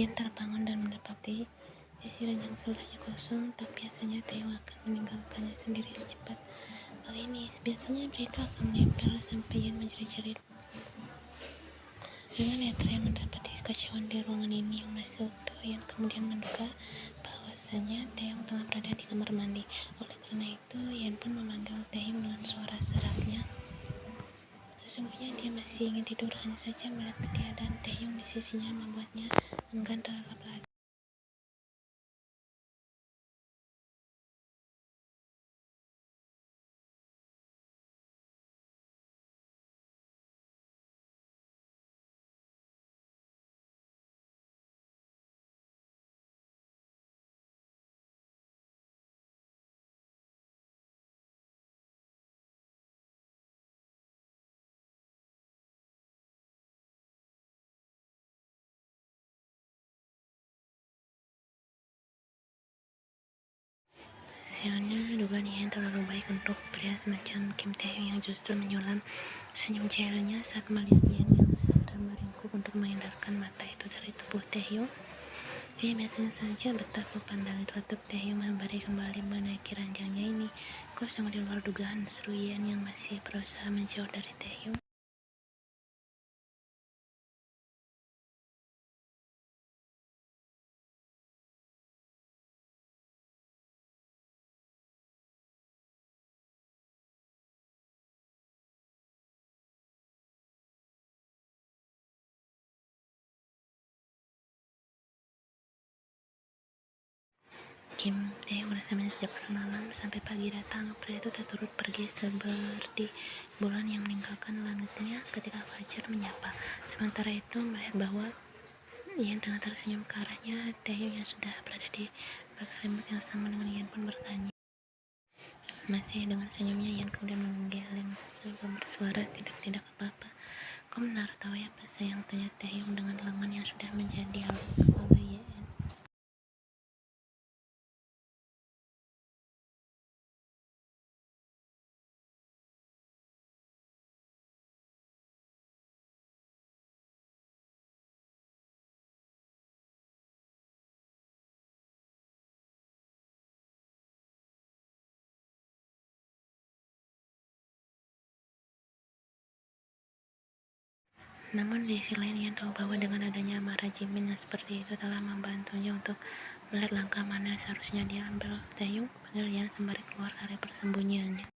Ian terbangun dan mendapati isi ranjang sebelahnya kosong, tapi biasanya Theo akan meninggalkannya sendiri secepat ini. Biasanya Brito akan menempel sampai Ian menjerit-jerit. Dengan netra yang mendapati kekacauan di ruangan ini yang masih utuh, Ian kemudian menduga bahwasanya Theo tengah berada di kamar mandi. Oleh karena itu, Ian pun memanggil Theo dengan suara seraknya. Sesungguhnya dia masih ingin tidur, hanya saja melihat ketiadaan Taehyung di sisinya membuatnya enggan terlelap lagi. Sialnya, dugaan Ian terlalu baik untuk pria semacam Kim Taehyung yang justru menyulam senyum cairnya saat melihat Ian yang sedang meringkuk untuk menghindarkan mata itu dari tubuh Taehyung. Ia biasanya saja betapa pandang teletup Taehyung memberi kembali menaiki ranjangnya ini. Kok sangat di luar dugaan, seru Ian yang masih berusaha menjauh dari Taehyung. Kim Taehyung bersamanya sejak semalam sampai pagi datang. Pria itu tak turut pergi seperti bulan yang meninggalkan langitnya ketika fajar menyapa. Sementara itu, melihat bahwa Ian tengah tersenyum ke arahnya, Taehyung yang sudah berada di bak selimut yang sama dengan Ian pun bertanya. Masih dengan senyumnya, Ian kemudian menggeleng sebelum bersuara, tidak apa-apa. Kau benar tahu ya Pak sayang, tanya Taehyung dengan lengan yang sudah menjadi halus kepala Ian. Namun di sisi lain Ian tahu bahwa dengan adanya amarah Jimin yang seperti itu telah membantunya untuk melihat langkah mana yang seharusnya dia ambil. Taehyung, panggil Ian sembari keluar dari persembunyiannya.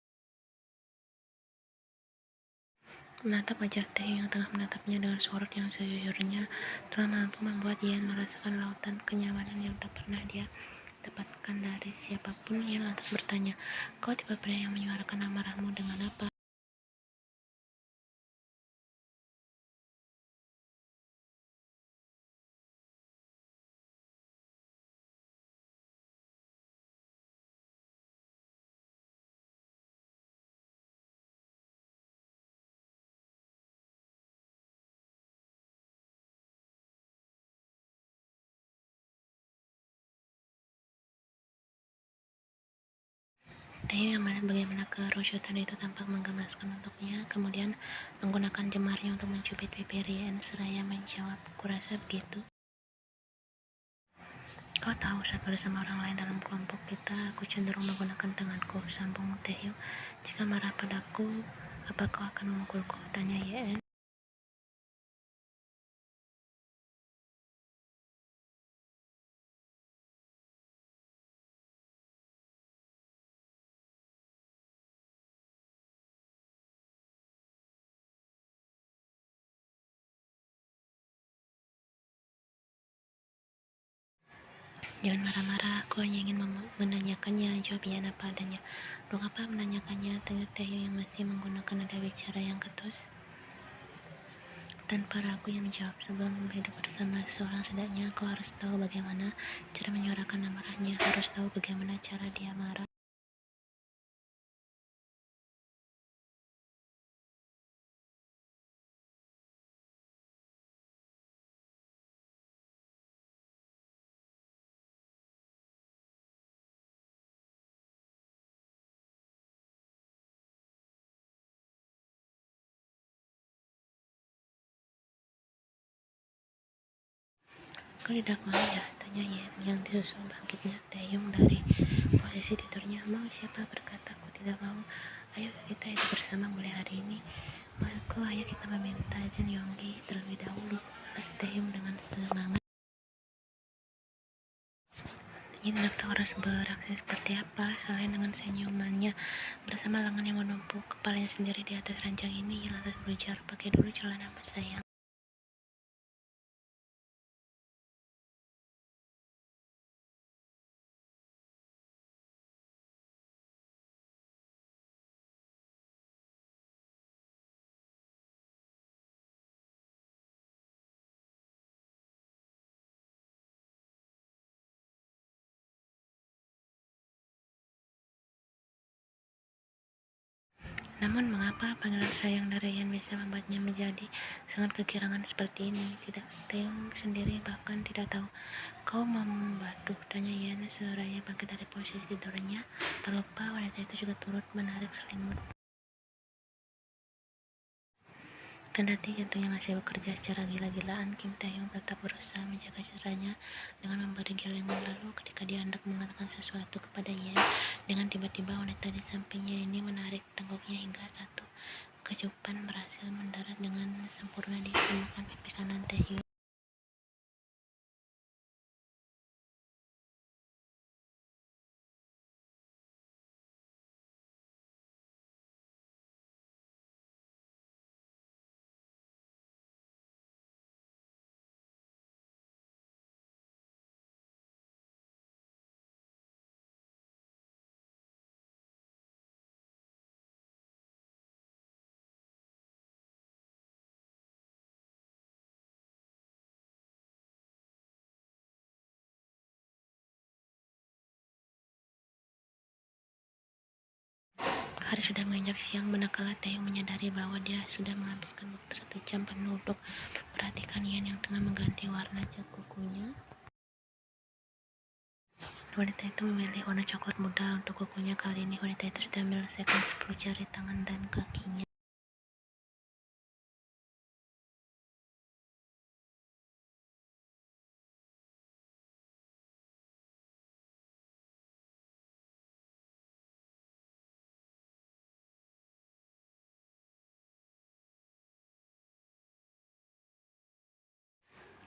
Menatap wajah Taehyung yang tengah menatapnya dengan sorot yang sejujurnya telah mampu membuat Ian merasakan lautan kenyamanan yang tak pernah dia dapatkan dari siapapun. Ian lantas bertanya, kau tipe pria yang menyuarakan amarahmu dengan apa? Taehyung yang melihat bagaimana kerusuhan itu tampak menggemaskan untuknya, kemudian menggunakan jemarnya untuk mencubit bibir Ian seraya menjawab, kurasa begitu. Kau tahu, saat bersama orang lain dalam kelompok kita, aku cenderung menggunakan tanganku, sambung Taehyung. Jika marah padaku, apa kau akan memukulku? Tanya Ian. Jangan marah-marah, aku hanya ingin menanyakannya, jawab Ian apa adanya. Lu apa menanyakannya? Tanya Taehyung yang masih menggunakan nada bicara yang ketus. Tanpa ragu yang menjawab, sebelum hidup bersama seseorang setidaknya kau harus tahu bagaimana cara menyuarakan amarahnya, harus tahu bagaimana cara dia marah. Kau tidak mau ya? Tanya Yen yang disusul bangkitnya Taeyong dari posisi tidurnya. Mau siapa? Berkata, aku tidak mau. Ayo kita hidup bersama mulai hari ini. Maksudku, ayo kita meminta Jin Yonggi terlebih dahulu. Balas Taeyong dengan semangat. Ia tidak tahu harus beraksi seperti apa selain dengan senyumannya. Bersama lengan yang menumpuk kepalanya sendiri di atas ranjang ini, ia lantas berujar, pakai dulu celana sayang. Namun mengapa panggilan sayang dari Yan bisa membuatnya menjadi sangat kegirangan seperti ini? Tidak, Taeyong sendiri bahkan tidak tahu. Kau membantu? Tanya Yan seorangnya bangkit dari posisi tidurnya. Tak lupa wanita itu juga turut menarik selimut. Kendati jantungnya masih bekerja secara gila-gilaan, Kim Taeyong tetap berusaha menjaga cedaranya dengan memberi geleng. Lalu ketika dia hendak mengatakan sesuatu kepada Yan, dengan tiba-tiba wanita di sampingnya ini menarik tenggoknya hingga satu kecupan berhasil mendarat dengan sempurna di permukaan pipi kanan Taeyong. Hari sudah menginjak siang, manakala Taeyong menyadari bahwa dia sudah menghabiskan waktu 1 jam penuh untuk perhatikan Yan yang tengah mengganti warna cat kukunya. Wanita itu memilih warna coklat muda untuk kukunya. Kali ini wanita itu sudah menyelesaikan 10 jari tangan dan kakinya.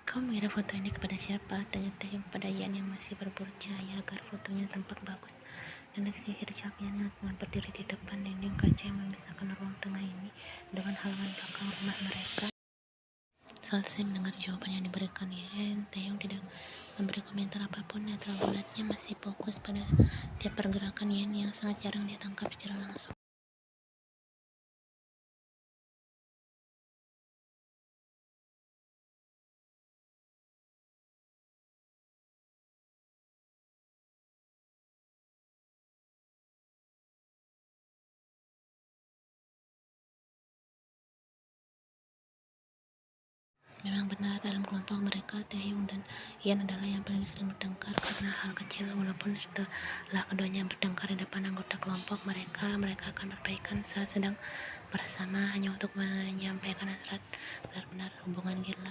Kau mengirim foto ini kepada siapa? Tanya Taeyong kepada Yan yang masih berburu cahaya agar fotonya tampak bagus. Dan sihir cap Yan yang tengah berdiri di depan dinding kaca yang memisahkan ruang tengah ini dengan halaman belakang rumah mereka. Selesai mendengar jawaban yang diberikan Yan, Taeyong tidak memberi komentar apapun. Netral bulatnya masih fokus pada tiap pergerakan Yan yang sangat jarang dia tangkap secara langsung. Memang benar, dalam kelompok mereka, Taeyong dan Yan adalah yang paling sering bertengkar karena hal kecil. Walaupun setelah keduanya bertengkar di depan anggota kelompok mereka akan berbaikan saat sedang bersama hanya untuk menyampaikan hasrat benar-benar hubungan gila.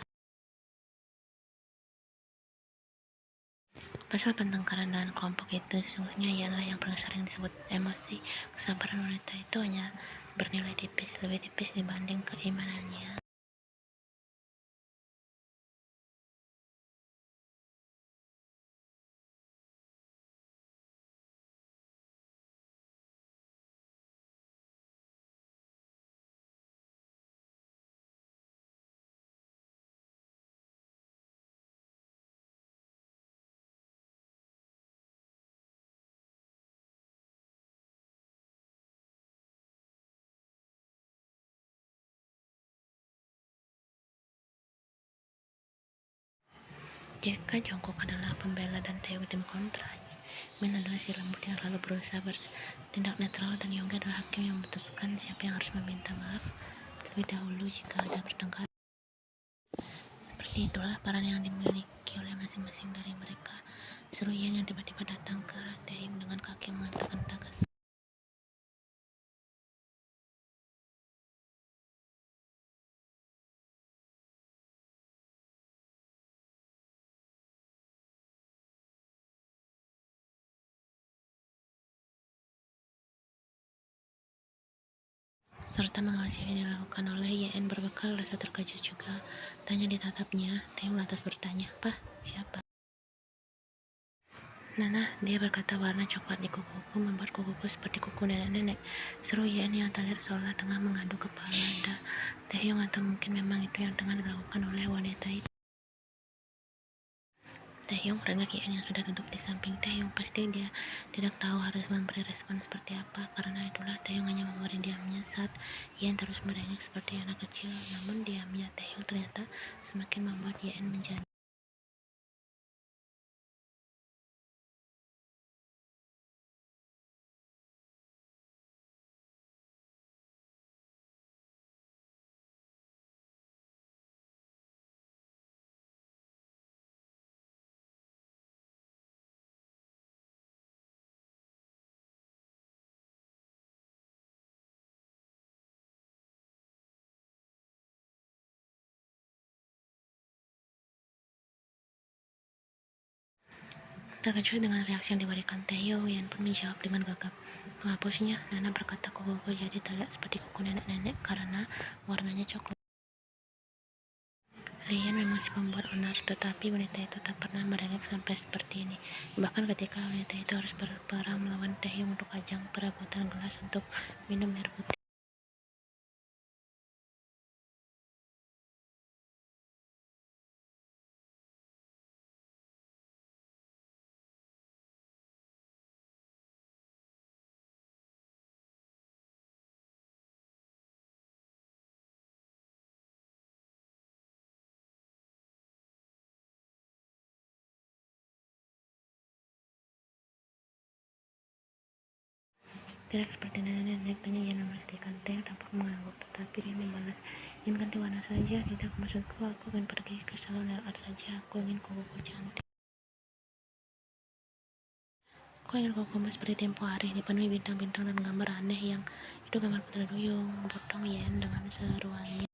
Pasal pertengkaran dalam kelompok itu sesungguhnya ialah yang paling sering disebut emosi. Kesabaran wanita itu hanya bernilai tipis, lebih tipis dibanding keimanannya. Jika Jungkook adalah pembela dan Taeyong tim kontra, Min adalah si lembut yang selalu berusaha bertindak netral, dan Yonggi adalah hakim yang memutuskan siapa yang harus meminta maaf terlebih dahulu jika ada pertengkaran. Seperti itulah peran yang dimiliki oleh masing-masing dari mereka. Seru Yan yang tiba-tiba datang ke arah Taeyong dengan kaki yang mengatakan tegas. serta mengawasi apa yang dilakukan oleh YN. Berbekal rasa terkejut juga, tanya ditatapnya. Taeyong lantas bertanya, "Pah, siapa?" "Nana," dia berkata. "Warna coklat di kukuku membuat kukuku seperti kuku nenek-nenek," seru YN yang terlihat seolah tengah mengaduk kepala Taeyong, atau mungkin memang itu yang tengah dilakukan oleh wanita itu. Taeyong merengek YN yang sudah duduk di samping Taeyong. Pasti dia tidak tahu harus memberi respon seperti apa. Karena itulah Taeyong hanya memberi diamnya saat YN terus merengek seperti anak kecil. Namun diamnya Taeyong ternyata semakin membuat YN menjadi terkejut dengan reaksi yang diberikan Taeyong. YN pun menjawab dengan gagap. "Menghapusnya," Nana berkata. "Kukuku jadi terlihat seperti kuku nenek-nenek karena warnanya coklat." Ryan memang si pembuat onar, tetapi wanita itu tak pernah merengek sampai seperti ini. Bahkan ketika wanita itu harus berperang melawan Taeyong untuk ajang perebutan gelas untuk minum air putih. Tidak seperti nenek-nenek, tanya Yan memastikan. Taeyong tampak mengangguk, tetapi dia membalas, "Ingin ganti warna saja." "Tidak, maksudku aku ingin pergi ke salon nail art saja. Aku ingin kukuku cantik. Aku ingin kukumu seperti tempo hari, dipenuhi bintang-bintang dan gambar aneh yang..." "Itu gambar putri duyung," potong Yan dengan seruannya.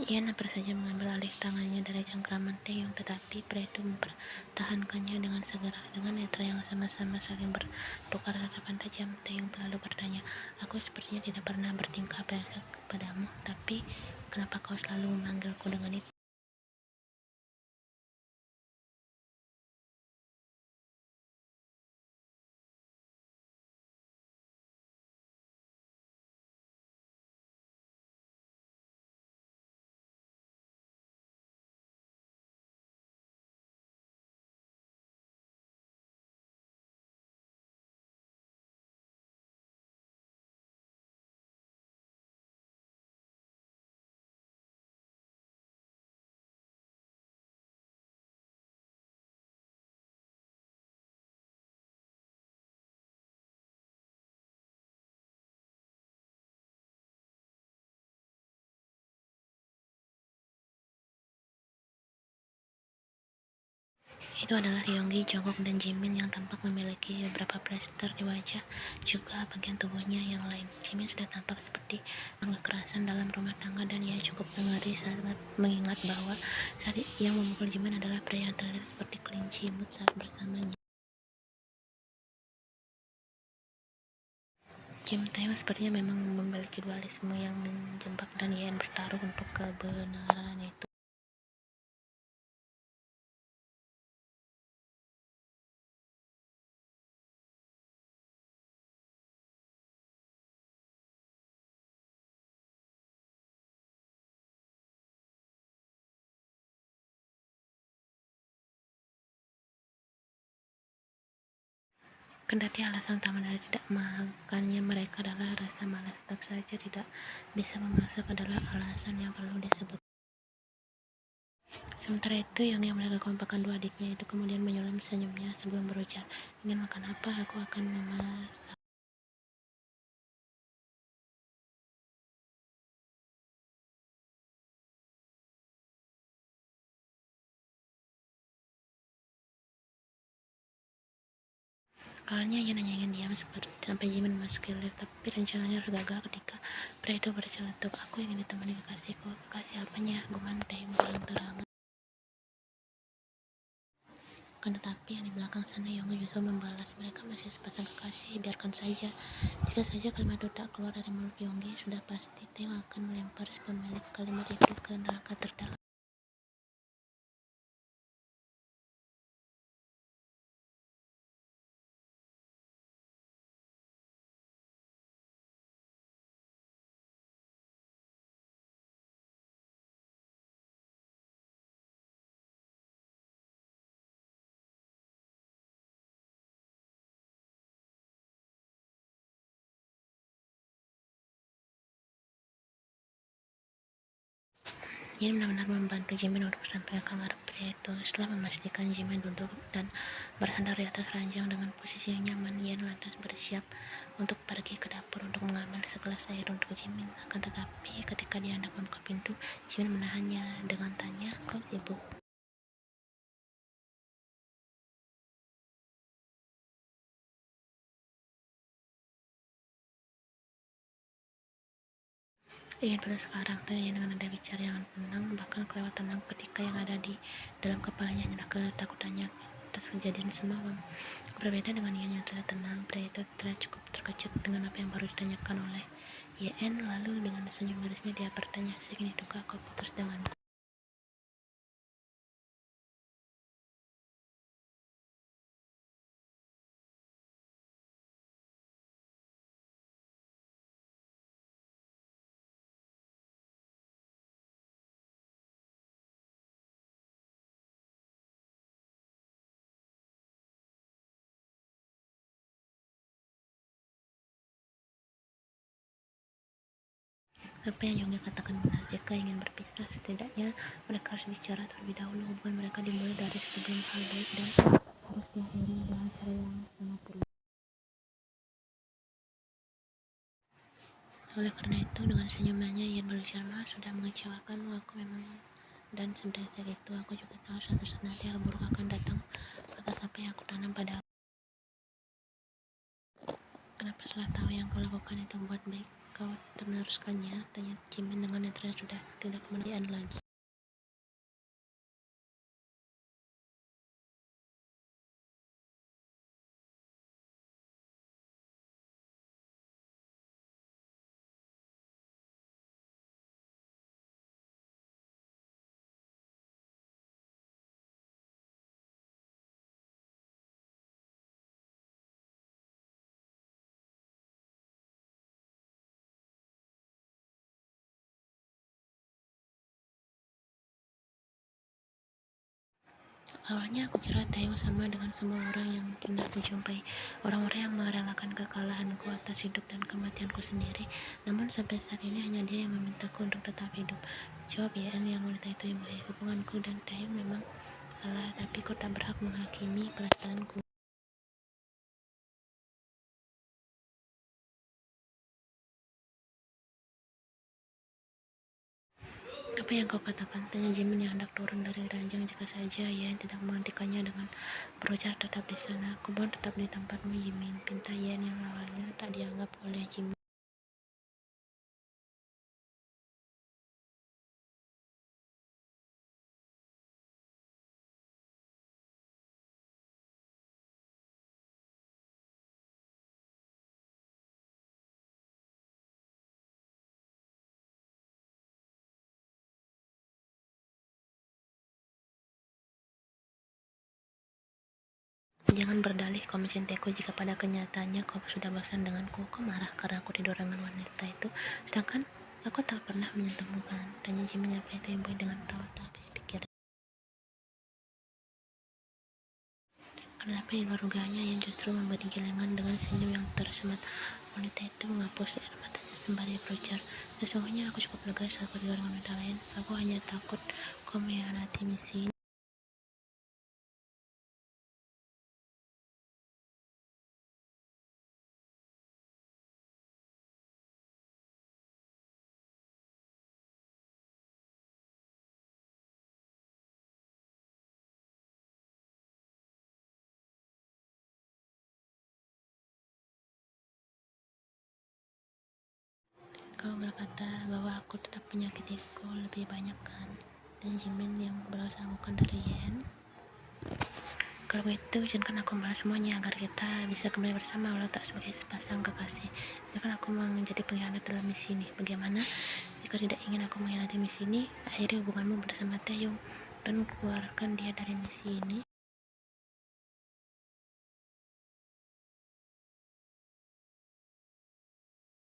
Yan hampir saja mengambil alih tangannya dari cengkraman Taeyong, tetapi pria itu mempertahankannya dengan segera. Dengan netra yang sama-sama saling bertukar tatapan tajam, Taeyong lalu bertanya, "Aku sepertinya tidak pernah bertingkah brengsek kepadamu, tapi kenapa kau selalu memanggilku dengan itu?" Itu adalah Hyunggi, Jungkook, dan Jimin yang tampak memiliki beberapa plester di wajah, juga bagian tubuhnya yang lain. Jimin sudah tampak seperti orang kekerasan dalam rumah tangga, dan ia cukup mengeri saat mengingat bahwa saat yang memukul Jimin adalah pria yang terlihat seperti kelinci imut saat bersamanya. Kim Taeyong sepertinya memang memiliki dualisme yang menjebak, dan Yan bertaruh untuk kebenaran itu. Kendati alasan utama dari tidak makannya mereka adalah rasa malas, tetap saja tidak bisa memasak adalah alasan yang perlu disebut. Sementara itu, yang melihat kekompakan dua adiknya itu kemudian menyulam senyumnya sebelum berujar, "Ingin makan apa? Aku akan memasak." Awalnya ia hanya ingin diam sampai Jimin memasuki lift, tapi rencananya harus gagal ketika pria itu berceletuk, "Aku ingin ditemani kekasihku." "Kekasih apanya?" gumam Taeyong terang-terangan. Akan tetapi yang di belakang sana Yonggi justru membalas, mereka masih sepasang kekasih, biarkan saja. Jika saja kalimat itu tak keluar dari mulut Yonggi, sudah pasti Taeyong akan melempar si pemilik kalimat itu ke neraka terdalam. Ini benar-benar membantu Jimin untuk sampai ke kamar pria itu. Setelah memastikan Jimin duduk dan bersandar di atas ranjang dengan posisi yang nyaman, Yen lantas bersiap untuk pergi ke dapur untuk mengambil segelas air untuk Jimin. Akan tetapi ketika dia hendak membuka pintu, Jimin menahannya dengan tanya, "Kau sibuk?" Ingin pada sekarang tanya dengan nada bicara yang tenang, bahkan kelewat tenang ketika yang ada di dalam kepalanya hanyalah ketakutannya atas kejadian semalam. Berbeda dengan Ian yang terlihat tenang, pria itu terlihat cukup terkejut dengan apa yang baru ditanyakan oleh Yen. Lalu dengan senyum manisnya dia bertanya, "Segini tukar kau putus denganku?" Apa yang Yonggi katakan benar, jika ingin berpisah, setidaknya mereka harus bicara terlebih dahulu. Hubungan mereka dimulai dari sebelum hal baik dan harus diakhiri dengan cara yang sangat perlu. Oleh karena itu, dengan senyumannya Ian berbicara, "Maaf sudah mengecewakanmu, aku memang dan sedetik itu aku juga tahu suatu saat nanti hal buruk akan datang atas apa yang aku tanam pada aku. Kenapa setelah tahu yang kau lakukan itu buat baik, kau tetap meneruskannya?" tanya Jimin dengan nada sudah tidak kemudian lagi. Awalnya aku kira Taeyong sama dengan semua orang yang pernah kujumpai, orang-orang yang merelakan kekalahanku atas hidup dan kematianku sendiri. Namun sampai saat ini hanya dia yang memintaku untuk tetap hidup. Jawab Yan, yang wanita itu yang baik. Hubunganku dan Taeyong memang salah, tapi kau tak berhak menghakimi perasaanku. Apa yang kau katakan? Tanya Jimin yang hendak turun dari ranjang jika saja Yan tidak menghentikannya dengan berujar, "Tetap di sana, kebun tetap di tempatmu Jimin," pinta Yan yang awalnya tak dianggap oleh Jimin. Jangan berdalih kau mencintaiku jika pada kenyataannya kau sudah bosan denganku. Kau marah karena aku tidur dengan wanita itu, sedangkan aku tak pernah menyentuhmu kan? Tanya Jimin yang itu yang dengan tawa tak habis pikir. Kenapa di luar dugaannya yang justru memberi gelengan dengan senyum yang tersemat. Wanita itu menghapus air matanya sembari berujar, "Sesungguhnya aku cukup lega saat aku tidur dengan wanita lain. Aku hanya takut kau mengkhianati misi ini." Kau berkata bahwa aku tetap menyakitiku lebih banyak kan? Dan Jimin yang berasal bukan dari Yen. Kalau begitu izinkan aku membalas semuanya agar kita bisa kembali bersama walau tak sebagai sepasang kekasih. Biarkan aku menjadi pengkhianat dalam misi ini. Bagaimana jika tidak ingin aku mengkhianati misi ini? Akhiri hubunganmu bersama Taeyong dan keluarkan dia dari misi ini.